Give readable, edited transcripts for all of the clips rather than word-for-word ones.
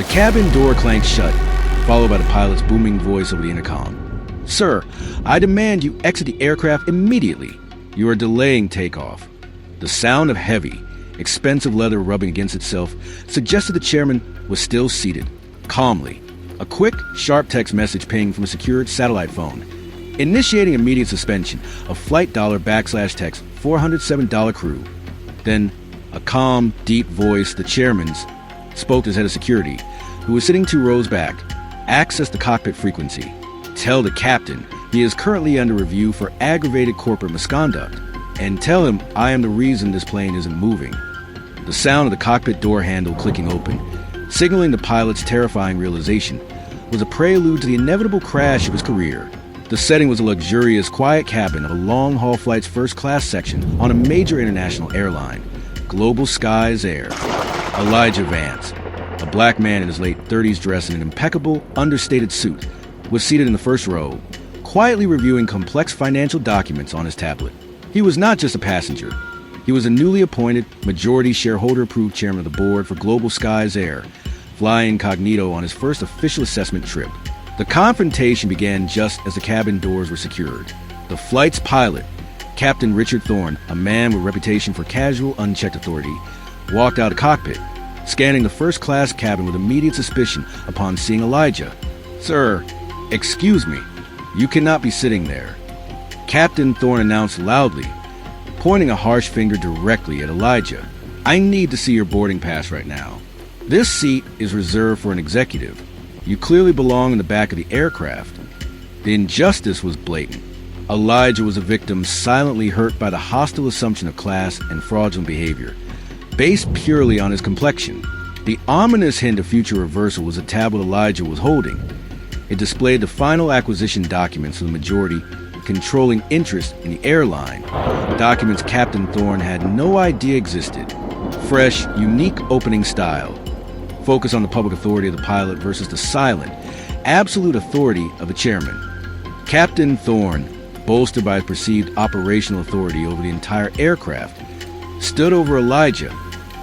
The cabin door clanked shut, followed by the pilot's booming voice over the intercom. "Sir, I demand you exit the aircraft immediately. You are delaying takeoff." The sound of heavy, expensive leather rubbing against itself suggested the chairman was still seated, calmly. A quick, sharp text message pinged from a secured satellite phone, initiating immediate suspension of flight $/text $407 crew. Then, a calm, deep voice, the chairman's, spoke to his head of security, who was sitting 2 rows back. "Access the cockpit frequency. Tell the captain he is currently under review for aggravated corporate misconduct. And tell him I am the reason this plane isn't moving." The sound of the cockpit door handle clicking open, signaling the pilot's terrifying realization, was a prelude to the inevitable crash of his career. The setting was a luxurious, quiet cabin of a long-haul flight's first-class section on a major international airline, Global Skies Air. Elijah Vance, a black man in his late 30s dressed in an impeccable, understated suit, was seated in the first row, quietly reviewing complex financial documents on his tablet. He was not just a passenger. He was a newly appointed, majority shareholder-approved chairman of the board for Global Skies Air, flying incognito on his first official assessment trip. The confrontation began just as the cabin doors were secured. The flight's pilot, Captain Richard Thorne, a man with a reputation for casual, unchecked authority, walked out of the cockpit, scanning the first-class cabin with immediate suspicion upon seeing Elijah. "Sir, excuse me, you cannot be sitting there," Captain Thorne announced loudly, pointing a harsh finger directly at Elijah. "I need to see your boarding pass right now. This seat is reserved for an executive. You clearly belong in the back of the aircraft." The injustice was blatant. Elijah was a victim silently hurt by the hostile assumption of class and fraudulent behavior, based purely on his complexion. The ominous hint of future reversal was a tablet Elijah was holding. It displayed the final acquisition documents for the majority controlling interest in the airline, documents Captain Thorne had no idea existed. Fresh, unique opening style. Focus on the public authority of the pilot versus the silent, absolute authority of the chairman. Captain Thorne, bolstered by his perceived operational authority over the entire aircraft, stood over Elijah,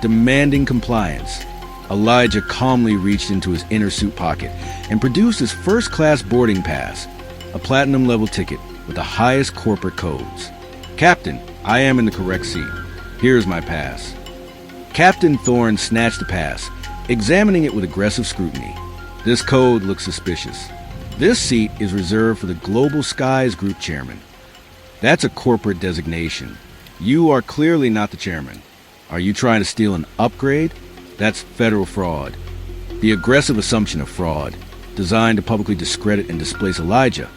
demanding compliance. Elijah calmly reached into his inner suit pocket and produced his first-class boarding pass, a platinum-level ticket with the highest corporate codes. "Captain, I am in the correct seat. Here's my pass." Captain Thorne snatched the pass, examining it with aggressive scrutiny. "This code looks suspicious. This seat is reserved for the Global Skies Group chairman. That's a corporate designation. You are clearly not the chairman. Are you trying to steal an upgrade? That's federal fraud." The aggressive assumption of fraud, designed to publicly discredit and displace Elijah,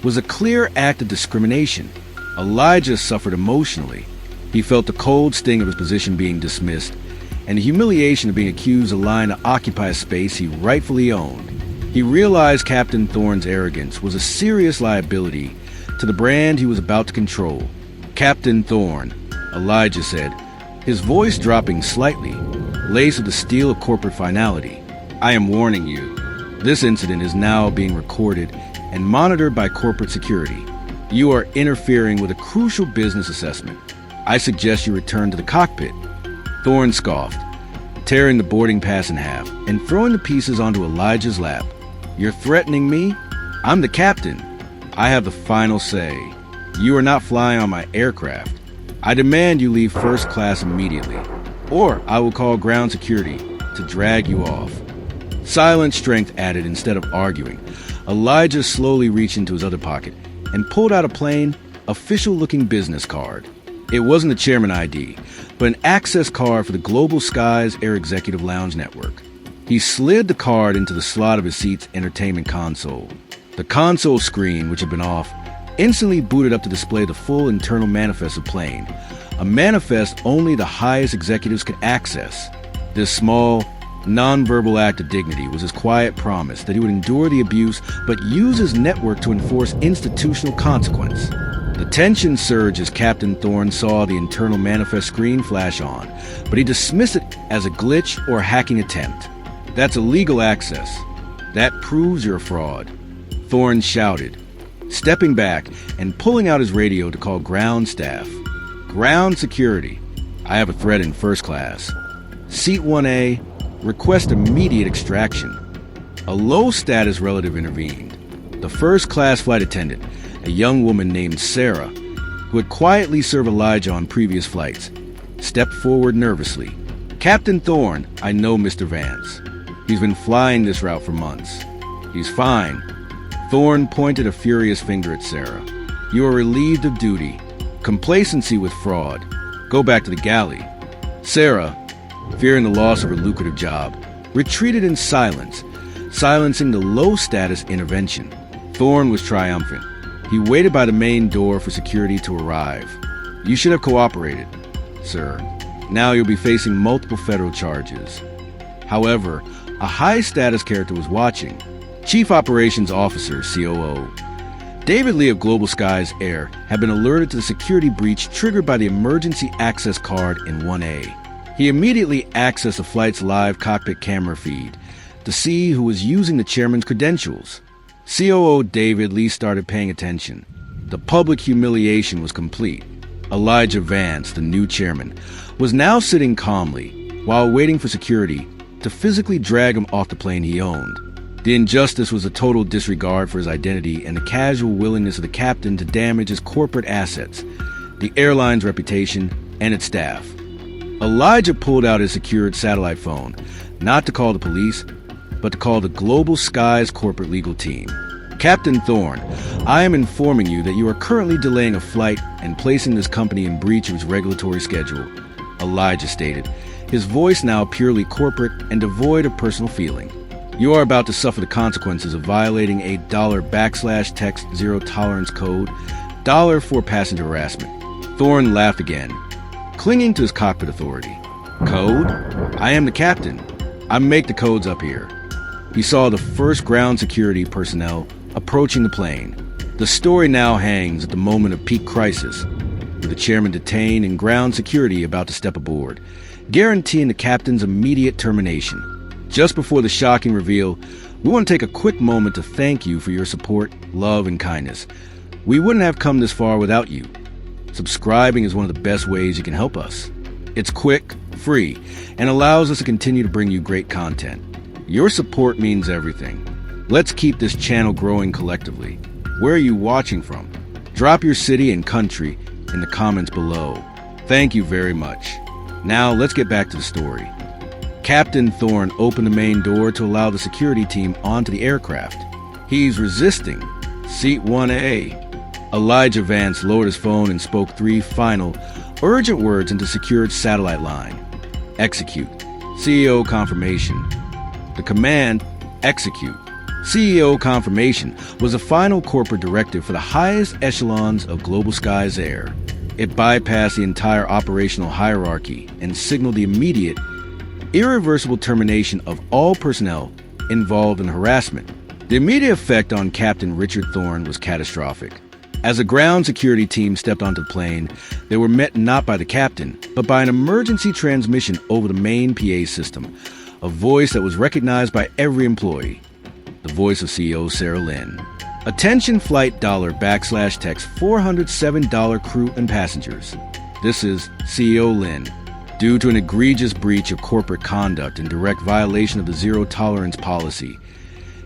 was a clear act of discrimination. Elijah suffered emotionally. He felt the cold sting of his position being dismissed, and the humiliation of being accused of lying to occupy a space he rightfully owned. He realized Captain Thorne's arrogance was a serious liability to the brand he was about to control. "Captain Thorne," Elijah said, his voice dropping slightly, laced with the steel of corporate finality, "I am warning you. This incident is now being recorded and monitored by corporate security. You are interfering with a crucial business assessment. I suggest you return to the cockpit." Thorne scoffed, tearing the boarding pass in half and throwing the pieces onto Elijah's lap. "You're threatening me? I'm the captain. I have the final say. You are not flying on my aircraft. I demand you leave first class immediately, or I will call ground security to drag you off." Silent strength added instead of arguing. Elijah slowly reached into his other pocket and pulled out a plain, official-looking business card. It wasn't a chairman ID, but an access card for the Global Skies Air Executive Lounge Network. He slid the card into the slot of his seat's entertainment console. The console screen, which had been off, instantly booted up to display the full internal manifest of the plane, a manifest only the highest executives could access. This small, non-verbal act of dignity was his quiet promise that he would endure the abuse but use his network to enforce institutional consequence. The tension surged as Captain Thorne saw the internal manifest screen flash on, but he dismissed it as a glitch or hacking attempt. "That's illegal access. That proves you're a fraud," Thorne shouted, stepping back and pulling out his radio to call ground staff. "Ground security. I have a threat in first class. Seat 1A, Request immediate extraction. A low-status relative intervened. The first-class flight attendant, a young woman named Sarah, who had quietly served Elijah on previous flights, stepped forward nervously. "Captain Thorne, I know Mr. Vance. He's been flying this route for months. He's fine." Thorne pointed a furious finger at Sarah. "You are relieved of duty. Complacency with fraud. Go back to the galley." Sarah, fearing the loss of her lucrative job, retreated in silence, silencing the low-status intervention. Thorne was triumphant. He waited by the main door for security to arrive. "You should have cooperated, sir. Now you'll be facing multiple federal charges." However, a high-status character was watching. Chief Operations Officer, COO. David Lee of Global Skies Air had been alerted to the security breach triggered by the emergency access card in 1A. He immediately accessed the flight's live cockpit camera feed to see who was using the chairman's credentials. COO David Lee started paying attention. The public humiliation was complete. Elijah Vance, the new chairman, was now sitting calmly while waiting for security to physically drag him off the plane he owned. The injustice was a total disregard for his identity and the casual willingness of the captain to damage his corporate assets, the airline's reputation, and its staff. Elijah pulled out his secured satellite phone, not to call the police, but to call the Global Skies corporate legal team. "Captain Thorne, I am informing you that you are currently delaying a flight and placing this company in breach of its regulatory schedule," Elijah stated, his voice now purely corporate and devoid of personal feeling. "You are about to suffer the consequences of violating a $\text zero tolerance code, $ for passenger harassment." Thorne laughed again, clinging to his cockpit authority. "Code? I am the captain. I make the codes up here." He saw the first ground security personnel approaching the plane. The story now hangs at the moment of peak crisis, with the chairman detained and ground security about to step aboard, guaranteeing the captain's immediate termination. Just before the shocking reveal, we want to take a quick moment to thank you for your support, love, and kindness. We wouldn't have come this far without you. Subscribing is one of the best ways you can help us. It's quick, free, and allows us to continue to bring you great content. Your support means everything. Let's keep this channel growing collectively. Where are you watching from? Drop your city and country in the comments below. Thank you very much. Now let's get back to the story. Captain Thorne opened the main door to allow the security team onto the aircraft. He's resisting. Seat 1A. Elijah Vance lowered his phone and spoke 3 final, urgent words into secured satellite line. "Execute. CEO confirmation." The command, "Execute. CEO confirmation," was a final corporate directive for the highest echelons of Global Skies Air. It bypassed the entire operational hierarchy and signaled the immediate, irreversible termination of all personnel involved in harassment. The immediate effect on Captain Richard Thorne was catastrophic. As the ground security team stepped onto the plane, they were met not by the captain, but by an emergency transmission over the main PA system, a voice that was recognized by every employee, the voice of CEO Sarah Lynn. "Attention flight $text $407 crew and passengers. This is CEO Lynn. Due to an egregious breach of corporate conduct and direct violation of the zero-tolerance policy,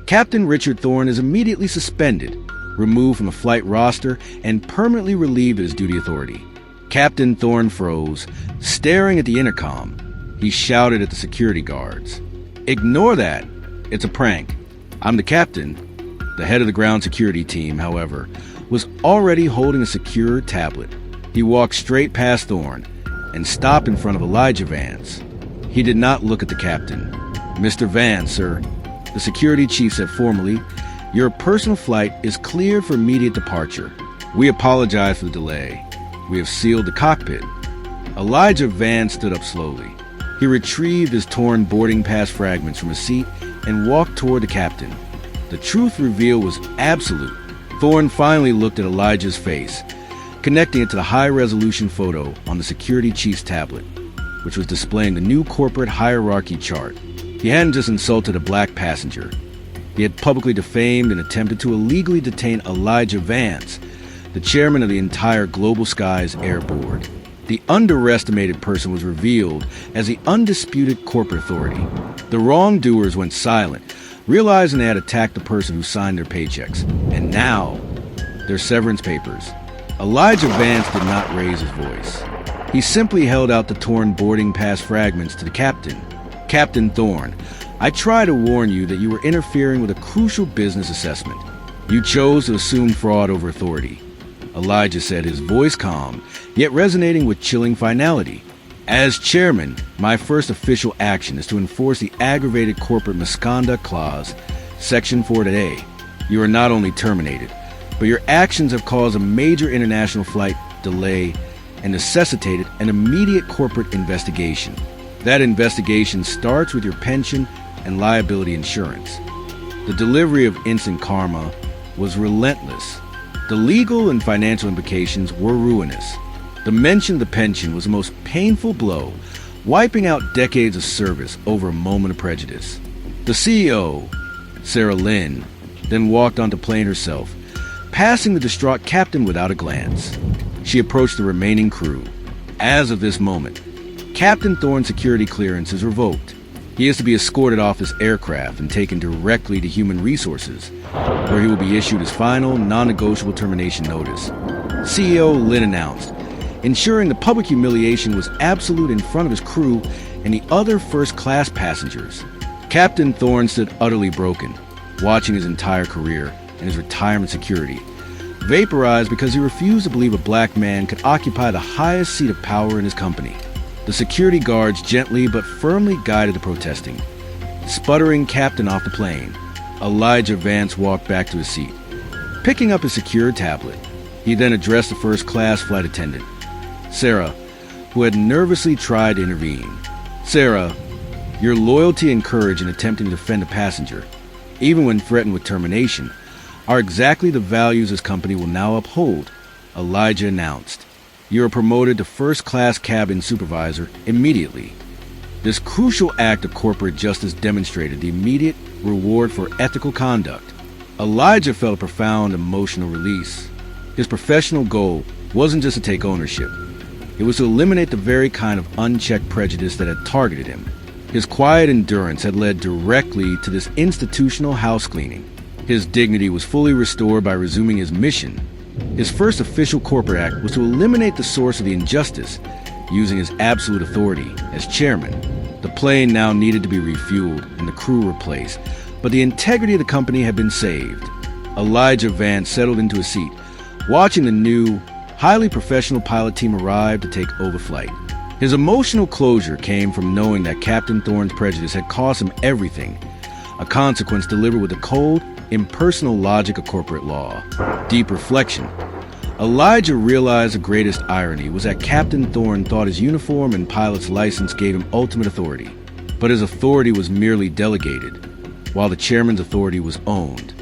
Captain Richard Thorne is immediately suspended, removed from the flight roster, and permanently relieved of his duty authority." Captain Thorne froze, staring at the intercom. He shouted at the security guards, "Ignore that. It's a prank. I'm the captain." The head of the ground security team, however, was already holding a secure tablet. He walked straight past Thorne and stopped in front of Elijah Vance. He did not look at the captain. "Mr. Vance, sir," the security chief said formally, "your personal flight is cleared for immediate departure. We apologize for the delay. We have sealed the cockpit." Elijah Vance stood up slowly. He retrieved his torn boarding pass fragments from his seat and walked toward the captain. The truth revealed was absolute. Thorne finally looked at Elijah's face, connecting it to the high-resolution photo on the security chief's tablet, which was displaying the new corporate hierarchy chart. He hadn't just insulted a black passenger. He had publicly defamed and attempted to illegally detain Elijah Vance, the chairman of the entire Global Skies Air Board. The underestimated person was revealed as the undisputed corporate authority. The wrongdoers went silent, realizing they had attacked the person who signed their paychecks. And now, their severance papers. Elijah Vance did not raise his voice. He simply held out the torn boarding pass fragments to the captain. Captain Thorne, I try to warn you that you were interfering with a crucial business assessment. You chose to assume fraud over authority. Elijah said, his voice calm, yet resonating with chilling finality. As chairman, my first official action is to enforce the aggravated corporate misconduct clause, Section 4 today. You are not only terminated, but your actions have caused a major international flight delay and necessitated an immediate corporate investigation. That investigation starts with your pension and liability insurance. The delivery of instant karma was relentless. The legal and financial implications were ruinous. The mention of the pension was the most painful blow, wiping out decades of service over a moment of prejudice. The CEO, Sarah Lynn, then walked onto the plane herself, passing the distraught captain without a glance. She approached the remaining crew. As of this moment, Captain Thorne's security clearance is revoked. He is to be escorted off his aircraft and taken directly to Human Resources, where he will be issued his final, non-negotiable termination notice. CEO Lynn announced, ensuring the public humiliation was absolute in front of his crew and the other first-class passengers. Captain Thorne stood utterly broken, watching his entire career and his retirement security vaporized because he refused to believe a black man could occupy the highest seat of power in his company. The security guards gently but firmly guided the protesting, sputtering captain off the plane. Elijah Vance walked back to his seat, picking up his secure tablet. He then addressed the first-class flight attendant, Sarah, who had nervously tried to intervene. Sarah, your loyalty and courage in attempting to defend a passenger, even when threatened with termination, are exactly the values this company will now uphold, Elijah announced. You are promoted to first-class cabin supervisor immediately. This crucial act of corporate justice demonstrated the immediate reward for ethical conduct. Elijah felt a profound emotional release. His professional goal wasn't just to take ownership. It was to eliminate the very kind of unchecked prejudice that had targeted him. His quiet endurance had led directly to this institutional house cleaning. His dignity was fully restored by resuming his mission. His first official corporate act was to eliminate the source of the injustice, using his absolute authority as chairman. The plane now needed to be refueled and the crew replaced, but the integrity of the company had been saved. Elijah Vance settled into a seat, watching the new, highly professional pilot team arrive to take over flight. His emotional closure came from knowing that Captain Thorne's prejudice had cost him everything, a consequence delivered with the cold, impersonal logic of corporate law. Deep reflection. Elijah realized the greatest irony was that Captain Thorne thought his uniform and pilot's license gave him ultimate authority, but his authority was merely delegated, while the chairman's authority was owned.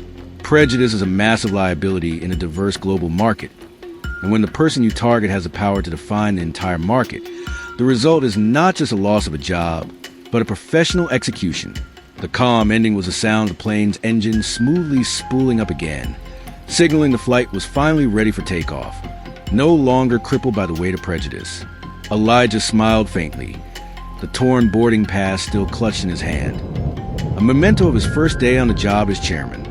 Prejudice is a massive liability in a diverse global market, and when the person you target has the power to define the entire market, the result is not just a loss of a job, but a professional execution. The calm ending was the sound of the plane's engine smoothly spooling up again, signaling the flight was finally ready for takeoff, no longer crippled by the weight of prejudice. Elijah smiled faintly, the torn boarding pass still clutched in his hand, a memento of his first day on the job as chairman.